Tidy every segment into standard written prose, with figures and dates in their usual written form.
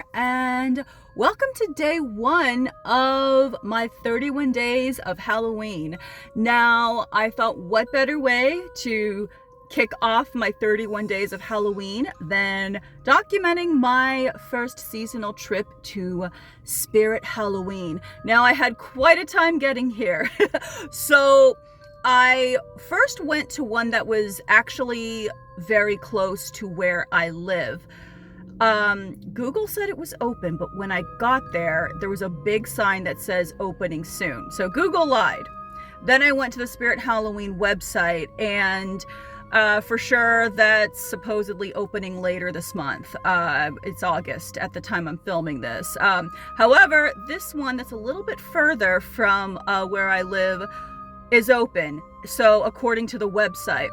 there, and welcome to day one of my 31 days of Halloween. Now, I thought what better way to kick off my 31 days of Halloween than documenting my first seasonal trip to Spirit Halloween. Now, I had quite a time getting here. So I first went to one that was actually very close to where I live. Google said it was open, but when I got there, there was a big sign that says opening soon. So Google lied. Then I went to the Spirit Halloween website, and for sure that's supposedly opening later this month. It's August at the time I'm filming this. However, this one that's a little bit further from where I live is open. So according to the website.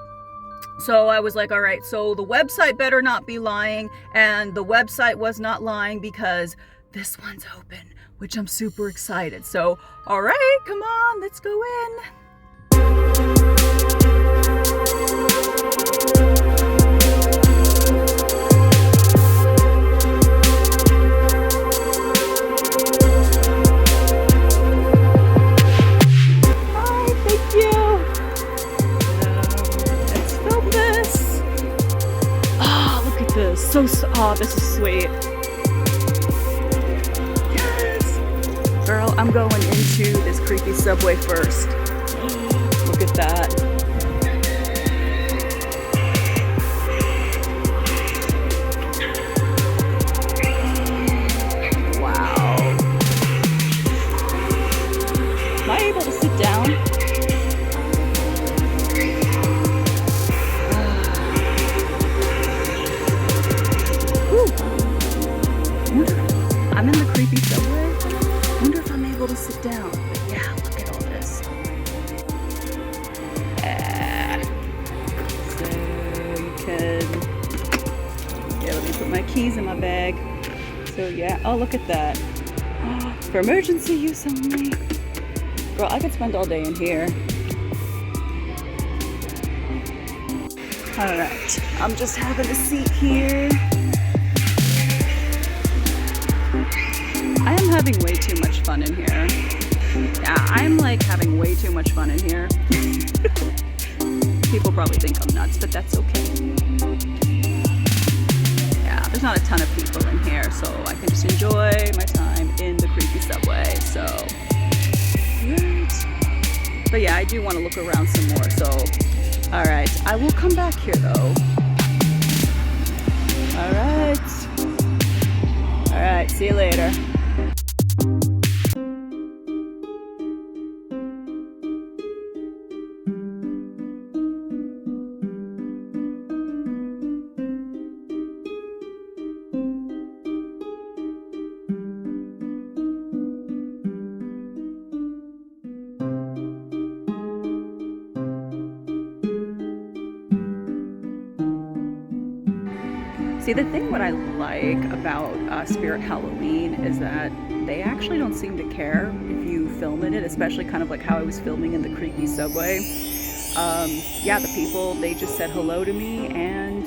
So I was like, all right, so the website better not be lying, and the website was not lying because this one's open, which I'm super excited. So, all right, come on, let's go in. Oh, this is sweet. Yes! Girl, I'm going into this creepy subway first. Look at that. Wow. Am I able to sit down? I'm in the creepy subway. I wonder if I'm able to sit down. But yeah, look at all this. So you can... Yeah, let me put my keys in my bag. So yeah, oh, look at that. For emergency use only. Girl, I could spend all day in here. Alright, I'm just having a seat here. I am having way too much fun in here. Yeah, I'm like having way too much fun in here. People probably think I'm nuts, but that's okay. Yeah, there's not a ton of people in here, so I can just enjoy my time in the creepy subway, so. Right. But yeah, I do want to look around some more, so. Alright, I will come back here though. Alright, see you later. See, the thing what I like about Spirit Halloween is that they actually don't seem to care if you film in it, especially kind of like how I was filming in the creepy subway. Yeah, the people, they just said hello to me, and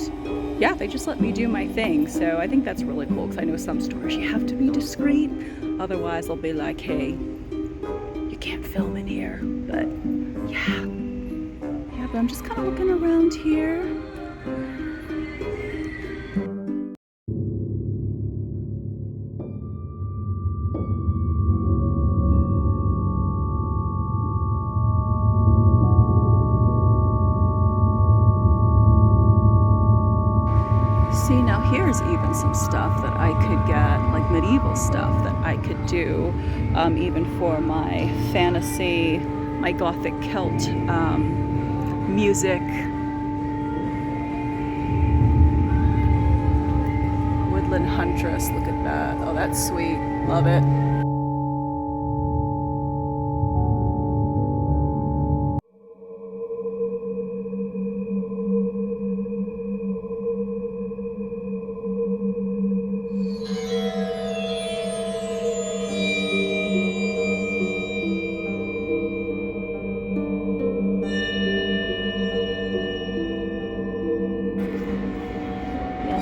yeah, they just let me do my thing. So I think that's really cool, because I know some stores you have to be discreet, otherwise they'll be like, hey, you can't film in here. But yeah, but I'm just kind of looking around here. See, now here's even some stuff that I could get, like medieval stuff that I could do, even for my fantasy, my gothic Celt music. Woodland Huntress, look at that. Oh, that's sweet. Love it.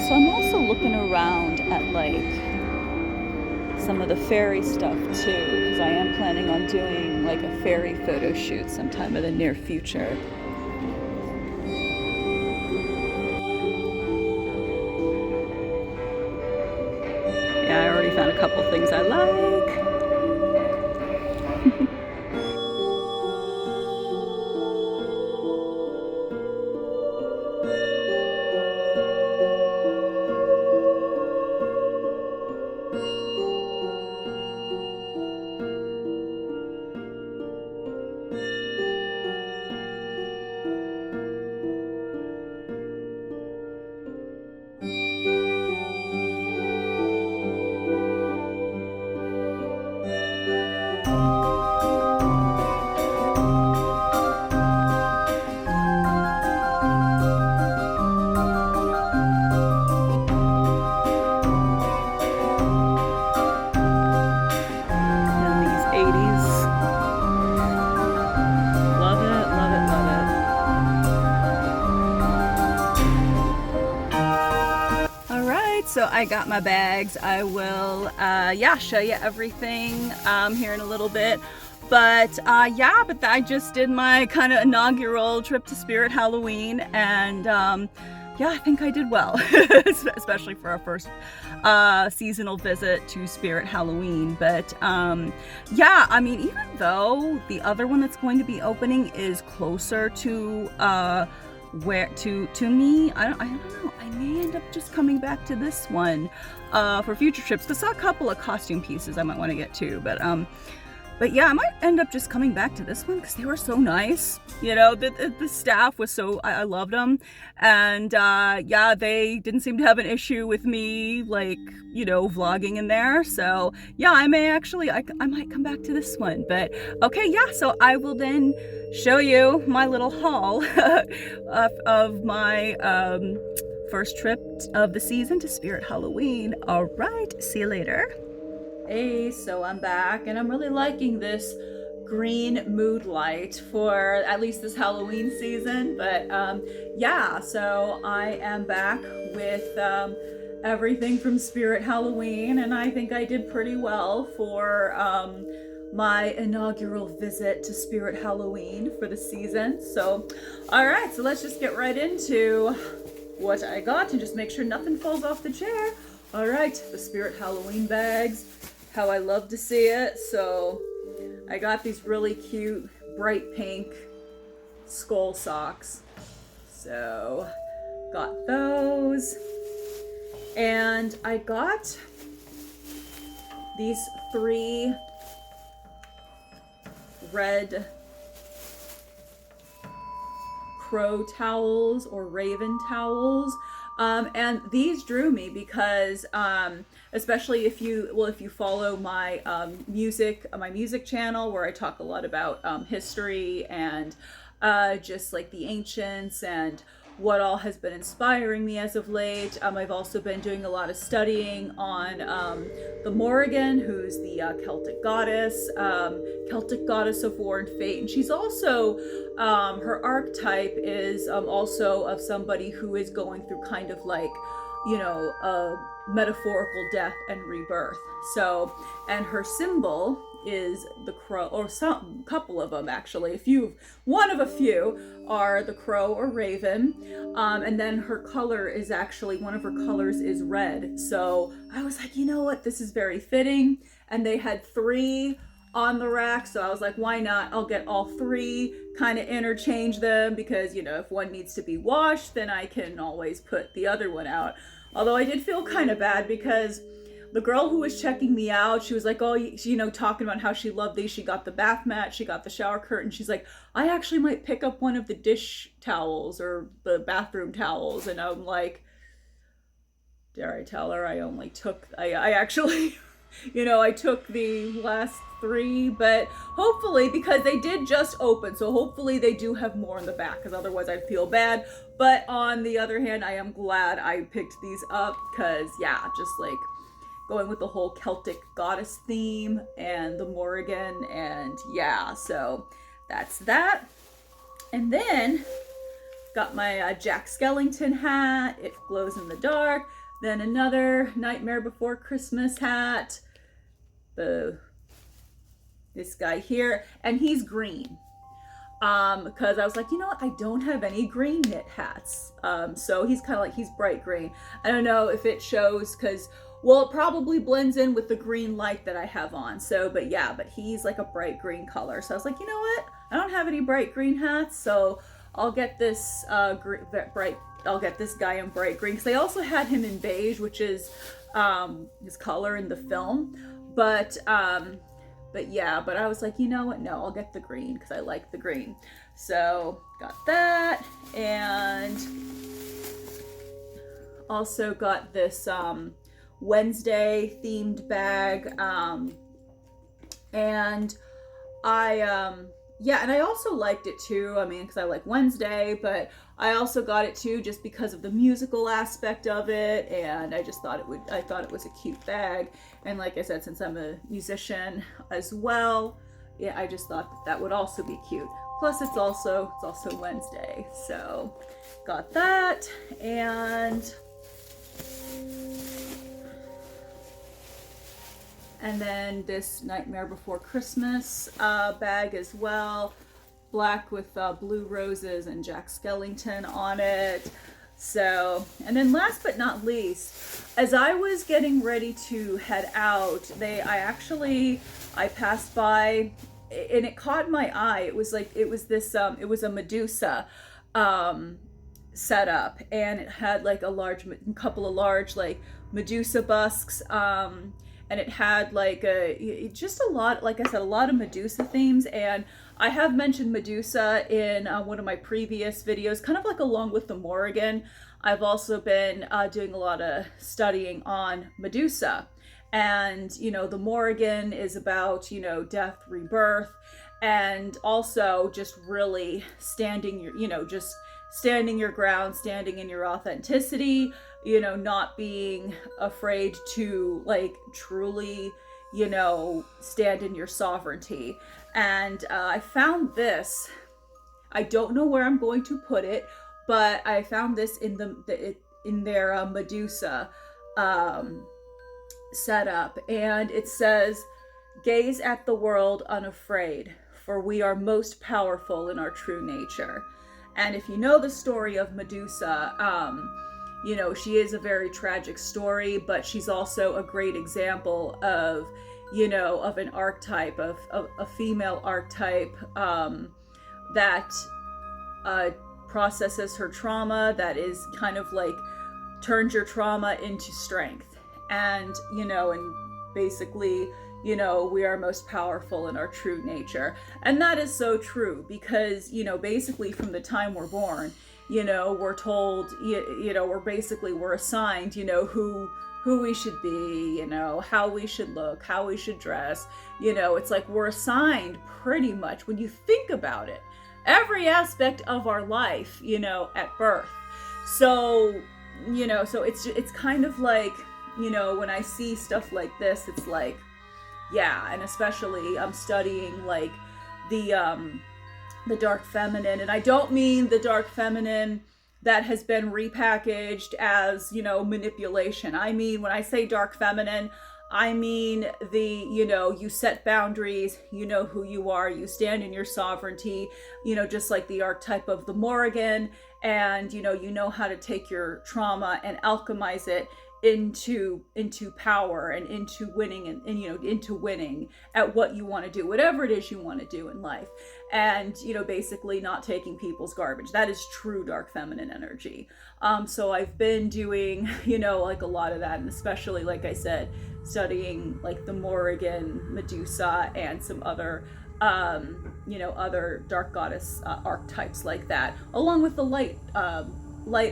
So I'm also looking around at like some of the fairy stuff too, because I am planning on doing like a fairy photo shoot sometime in the near future. Yeah, I already found a couple things I like. So I got my bags. I will show you everything here in a little bit. But I just did my kind of inaugural trip to Spirit Halloween, and I think I did well, especially for our first seasonal visit to Spirit Halloween. But I mean, even though the other one that's going to be opening is closer to to me, I don't know, I may end up just coming back to this one for future trips, because I saw a couple of costume pieces I might want to get to, but yeah, I might end up just coming back to this one because they were so nice. You know, the staff was so, I loved them. And they didn't seem to have an issue with me, like, you know, vlogging in there. So yeah, I might come back to this one. But okay, yeah, so I will then show you my little haul of my first trip of the season to Spirit Halloween. All right, see you later. Hey, so I'm back, and I'm really liking this green mood light for at least this Halloween season. But so I am back with everything from Spirit Halloween, and I think I did pretty well for my inaugural visit to Spirit Halloween for the season. So all right, so let's just get right into what I got and just make sure nothing falls off the chair. All right, the Spirit Halloween bags, how I love to see it. So I got these really cute bright pink skull socks, so got those. And I got these 3 red crow towels or raven towels. And these drew me because especially if you follow my music channel, where I talk a lot about history and just like the ancients and what all has been inspiring me as of late. I've also been doing a lot of studying on the Morrigan, who's the Celtic goddess of war and fate. And she's also, her archetype is also of somebody who is going through kind of like, you know, a metaphorical death and rebirth. So, and her symbol is the crow, or some couple of them actually. One of a few are the crow or raven, and then her color is actually, one of her colors is red. So I was like, you know what, this is very fitting. And they had 3 on the rack, so I was like, why not? I'll get all 3, kind of interchange them, because, you know, if one needs to be washed, then I can always put the other one out. Although I did feel kind of bad, because the girl who was checking me out, she was like, oh, you know, talking about how she loved these. She got the bath mat, she got the shower curtain. She's like, I actually might pick up one of the dish towels or the bathroom towels. And I'm like, dare I tell her I actually, you know, I took the last 3, but hopefully, because they did just open, so hopefully they do have more in the back, because otherwise I'd feel bad. But on the other hand, I am glad I picked these up, because yeah, just like going with the whole Celtic goddess theme and the Morrigan, and yeah, so that's that. And then got my Jack Skellington hat. It glows in the dark. Then another Nightmare Before Christmas hat. this guy here, and he's green. Because I was like, you know what, I don't have any green knit hats. So he's kind of like, he's bright green. I don't know if it shows because, well, it probably blends in with the green light that I have on. So, but yeah, but he's like a bright green color. So I was like, you know what, I don't have any bright green hats, so I'll get this I'll get this guy in bright green, because they also had him in beige, which is his color in the film. But yeah, but I was like, you know what, no, I'll get the green because I like the green. So got that, and also got this Wednesday themed bag, and yeah, and I also liked it too. I mean, because I like Wednesday, but I also got it too just because of the musical aspect of it, and I just thought I thought it was a cute bag. And like I said, since I'm a musician as well, yeah, I just thought that would also be cute. Plus, it's also Wednesday, so got that, and then this Nightmare Before Christmas bag as well, black with blue roses and Jack Skellington on it. So, and then last but not least, as I was getting ready to head out, I passed by, and it caught my eye. It was a Medusa setup, and it had like a couple of large like Medusa busks, and it had like just a lot, like I said, a lot of Medusa themes. And I have mentioned Medusa in one of my previous videos, kind of like along with the Morrigan. I've also been doing a lot of studying on Medusa. And, you know, the Morrigan is about, you know, death, rebirth, and also just really standing your ground, standing in your authenticity, you know, not being afraid to like truly, you know, stand in your sovereignty. And I found this, I don't know where I'm going to put it, but I found this in their Medusa setup, and it says, "Gaze at the world unafraid, for we are most powerful in our true nature." And if you know the story of Medusa, you know, she is a very tragic story, but she's also a great example of, you know, of an archetype, of a female archetype that processes her trauma, that is kind of like turns your trauma into strength. And, you know, and basically, you know, we are most powerful in our true nature. And that is so true, because, you know, basically from the time we're born, you know, we're told, you know, we're assigned, you know, who we should be, you know, how we should look, how we should dress. You know, it's like we're assigned pretty much, when you think about it, every aspect of our life, you know, at birth. So, you know, so it's kind of like, you know, when I see stuff like this, it's like, yeah. And especially I'm studying like the dark feminine, and I don't mean the dark feminine that has been repackaged as, you know, manipulation. I mean, when I say dark feminine, I mean you know, you set boundaries, you know who you are, you stand in your sovereignty, you know, just like the archetype of the Morrigan, and, you know how to take your trauma and alchemize it into power and into winning, and you know, into winning at what you want to do, whatever it is you want to do in life. And, you know, basically not taking people's garbage. That is true dark feminine energy. So I've been doing, you know, like a lot of that, and especially, like I said, studying like the Morrigan, Medusa, and some other you know, other dark goddess archetypes like that, along with the light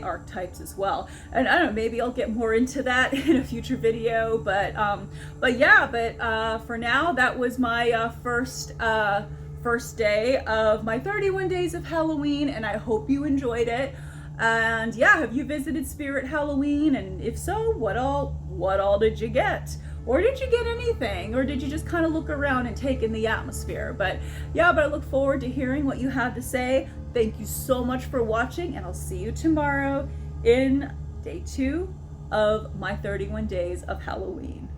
archetypes as well. And I don't know, maybe I'll get more into that in a future video, but yeah, for now, that was my first day of my 31 days of Halloween, and I hope you enjoyed it. And yeah, have you visited Spirit Halloween? And if so, what all did you get? Or did you get anything? Or did you just kind of look around and take in the atmosphere? But yeah, I look forward to hearing what you have to say. Thank you so much for watching, and I'll see you tomorrow in day 2 of my 31 days of Halloween.